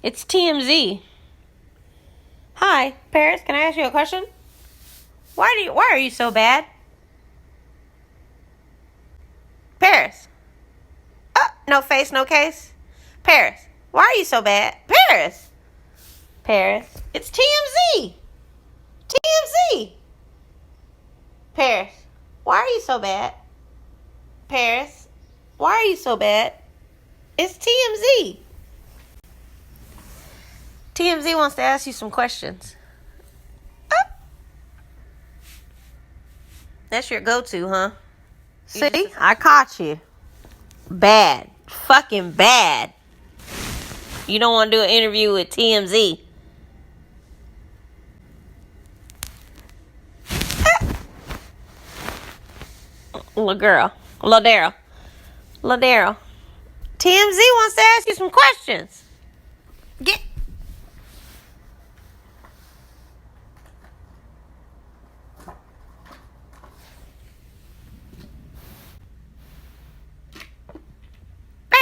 It's TMZ. Hi, Paris, can I ask you a question? Why are you so bad? Paris. Oh, no face, no case. Paris, why are you so bad? Paris. Paris. It's TMZ. TMZ. Paris, why are you so bad? Paris, why are you so bad? It's TMZ. TMZ wants to ask you some questions. Oh. That's your go-to, huh? See? I caught you. Bad. Fucking bad. You don't want to do an interview with TMZ. Little girl. Little Daryl. TMZ wants to ask you some questions. Get.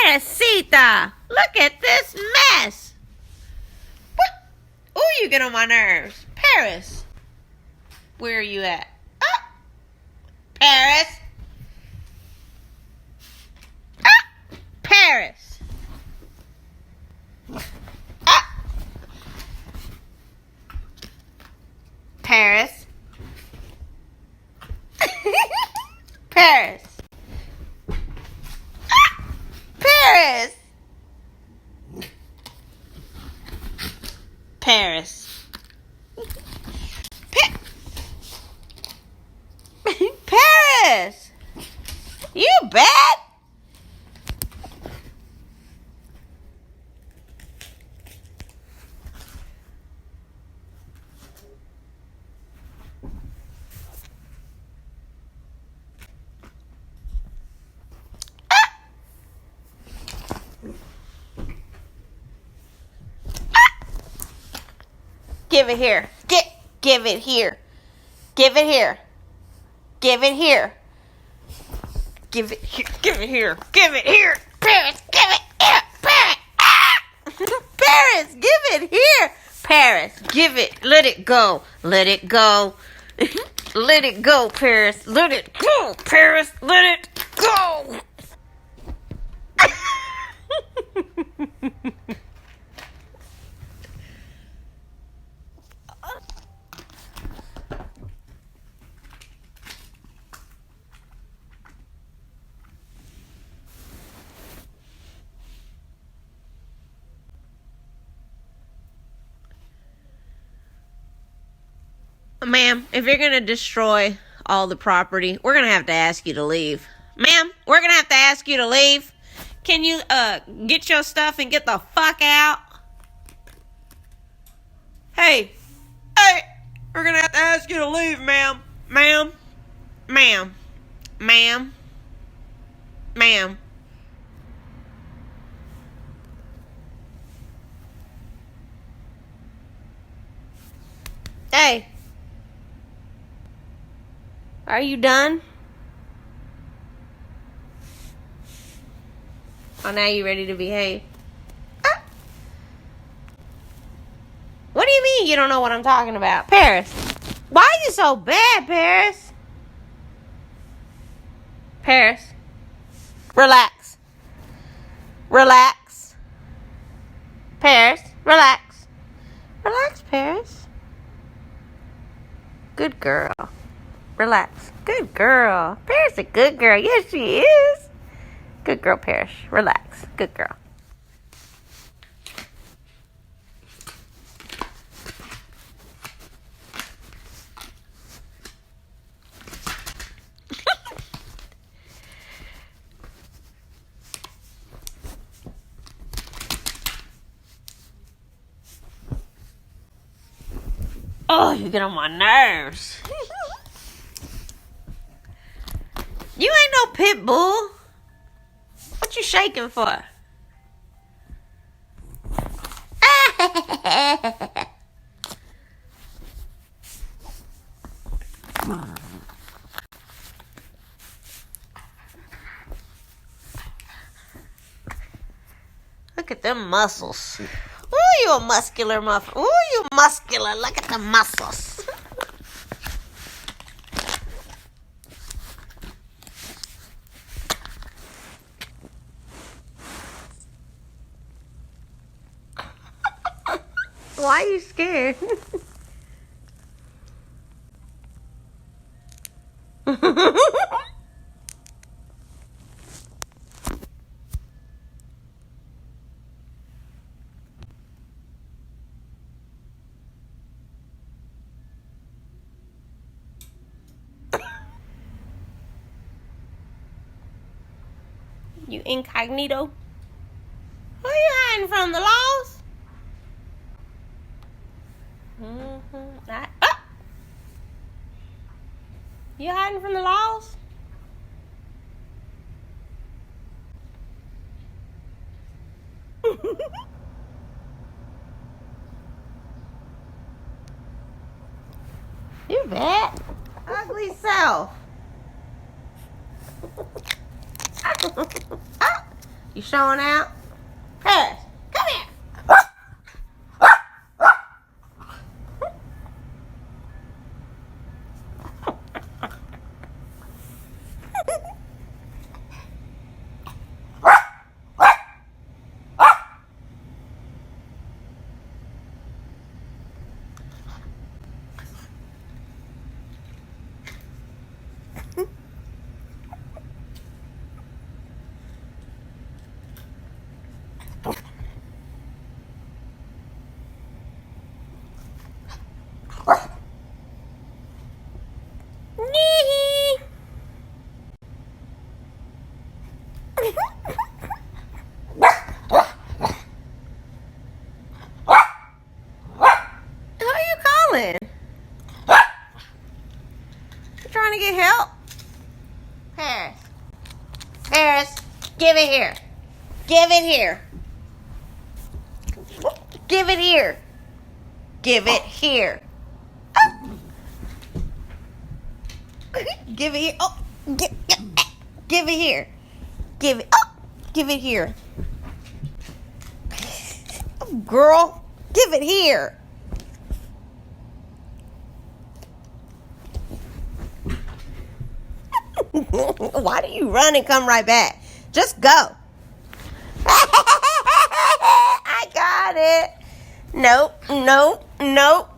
Perecita, look at this mess. What? Ooh, you get on my nerves. Paris. Where are you at? Oh. Paris. Oh. Paris. Oh. Paris. Paris. Paris. Paris. Paris. You bad? Give it here. Give it here. Give it here. Give it here. Give it here. Give it here. Give it here. Paris, give it here. Paris. Ah! Paris, give it here. Paris, give it. Let it go. Let it go. Let it go, Paris. Let it go, Paris. Let it go. Ma'am, if you're going to destroy all the property, we're going to have to ask you to leave. Ma'am, we're going to have to ask you to leave. Can you get your stuff and get the fuck out? Hey, we're going to have to ask you to leave, ma'am. Ma'am. Hey. Are you done? Oh, now you ready to behave? Ah. What do you mean you don't know what I'm talking about? Paris, why are you so bad, Paris? Paris, relax. Paris, relax. Relax, Paris. Good girl. Relax. Good girl. Paris a good girl. Yes, she is. Good girl, Paris. Relax. Good girl. Oh, you get on my nerves. You ain't no pit bull. What you shaking for? Look at them muscles. Ooh, you a muscular muffin. Ooh, you muscular. Look at the muscles. Why are you scared? You incognito? Who are you hiding from? The laws? You hiding from the laws? You bad. Ugly self. You showing out? Paris, come here. Who are you calling? You trying to get help? Paris. Paris, give it here. Give it here. Give it here. Give it here. Give it here. Oh, give it here. Give it. Oh, give it here. Oh, girl, give it here. Why do you run and come right back? Just go. I got it. Nope, nope, nope.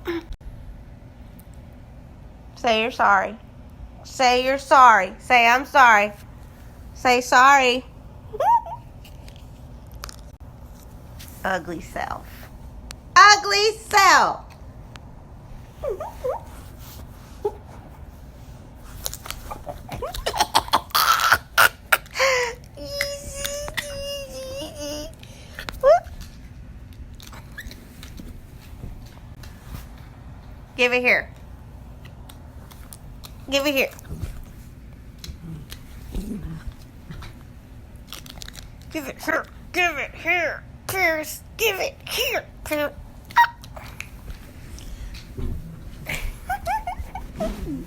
Say you're sorry. Say you're sorry. Say I'm sorry. Say sorry. Ugly self. Ugly self. Give it here. Give it here. Give it here. Give it here. Paris, give it here.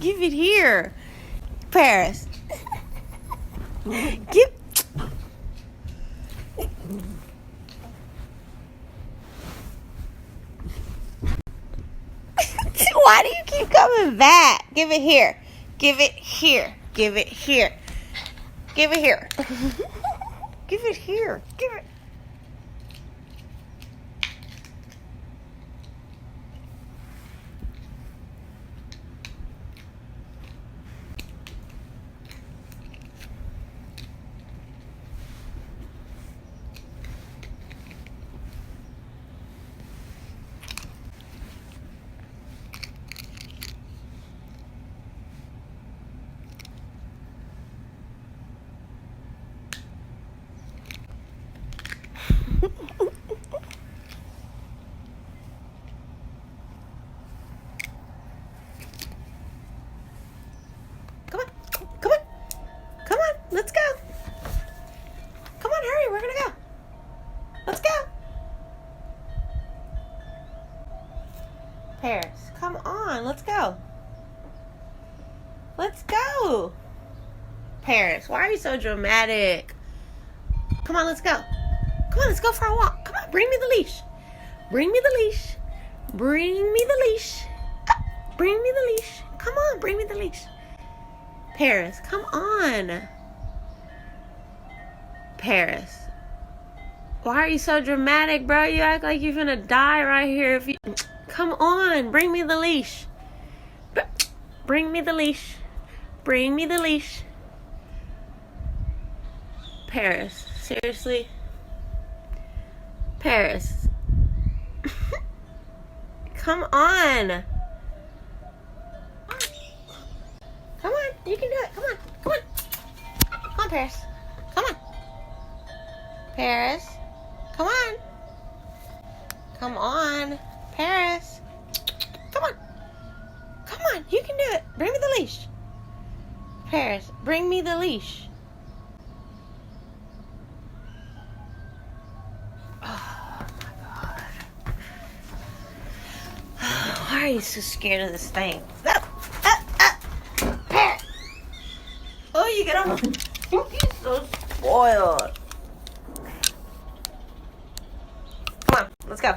Give it here. Paris. Give. Why do you keep coming back? Give it here. Give it here. Give it here. Give it here. Give it here. Give it. Come on. Come on. Come on. Let's go. Come on, hurry. We're going to go. Let's go. Paris, come on. Let's go. Let's go. Paris, why are you so dramatic? Come on, let's go. Come on, let's go for a walk. Come on, bring me the leash. Bring me the leash. Bring me the leash. Bring me the leash. Come on, bring me the leash. Paris, come on. Paris. Why are you so dramatic, bro? You act like you're gonna die right here. If you come on, bring me the leash. Bring me the leash. Bring me the leash. Paris, seriously? Paris. Come on. Come on, you can do it. Come on, come on. Come on, Paris. Come on. Paris. Come on. Come on. Paris. Come on. Come on, you can do it. Bring me the leash. Paris, bring me the leash. Oh my God. Why are you so scared of this thing? Paris. Oh, you get on. You're so spoiled. Come on, let's go.